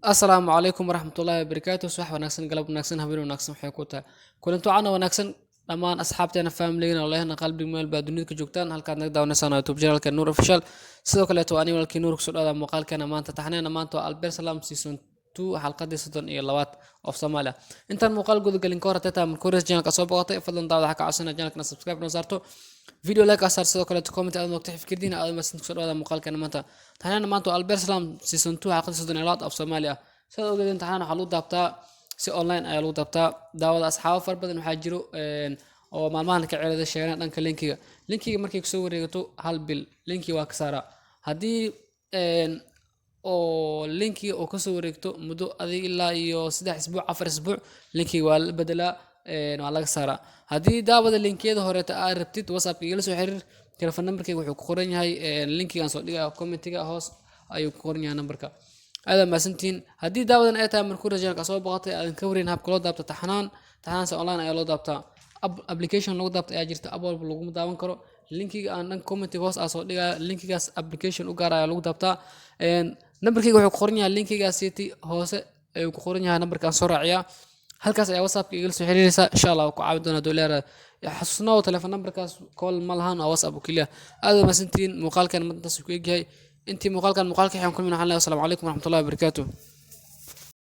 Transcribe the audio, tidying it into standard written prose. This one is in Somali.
السلام عليكم ورحمة الله وبركاته صباح وناكسن قلب وناكسن هبين وناكسن حيكوتا كلنتو عنا وناكسن dhamaan asxaabteena familygana oo lehna qalbi meel baa dunida ka joogtaan halkaad naga daawanaysan youtube channelka Nuur Official sidoo kale to ani walkii Nuur kusoo dhaada muuqaalkeena maanta taxneena maanta waa Albert Salam season 2 xalqadii 32 of Soomaaliya intaan muuqaal guda galin ka hor tataa markuu rees channelka soo boqotay fadlan daawada waxa ka codsanaa channelka subscribe noo saarto video like asar sidoo kale comment aad noqotay fikirdiina aad ma kusoo dhaada muuqaalkeena maanta taxneena maanta waa Albert Salam season 2 xalqadii 32 of Soomaaliya sidoo ogeedin taxneena waxa lagu daabtaa si online ayaa lagu daabtaa daawada asxaabo far badan waxaa jiro oo maalmahan ka ciyaarada sheegana dhanka linkiga markay ku soo wareegato hal bil linkiga waa ka saara hadii oo linkiga oo ka soo wareegto muddo adiga ilaa iyo 3 isbuuc 4 isbuuc linkiga waa la bedelaa waa laga saara hadii daawada linkiyada hore aad rabtid whatsapp igala soo xiriir telephone numberkayga wuxuu ku qoran yahay linkigan soo dhigaa commentiga hoos ayuu ku qoran yahay numberka aad ma santiin hadii daawadan ay tahay markuu rajaanka soo boqotay aad ka wareyn habka loo daabto taxnaan online ayaa loo daabtaa application lagu daabto ayaa jirta app walba lagu daawan karo linkiga aan dhan comment hoos soo dhigaa linkigaas application u gaar ah lagu daabtaa numberkayga wuxuu ku qoran yahay linkigaas city hoose ayuu ku qoran yahay numberkan soo raaciya halkaas ayaa whatsapp igala soo xiriiraysa insha Allah ku caawin doona doolera xasuusnaa telephone numberkaas call ma lahan oo whatsapp kaliya aad ma santiin muuqaalkan maanta ku eegyahay intii muuqaalka waxaan kulminahay assalamu alaykum warahmatullahi wabarakatuh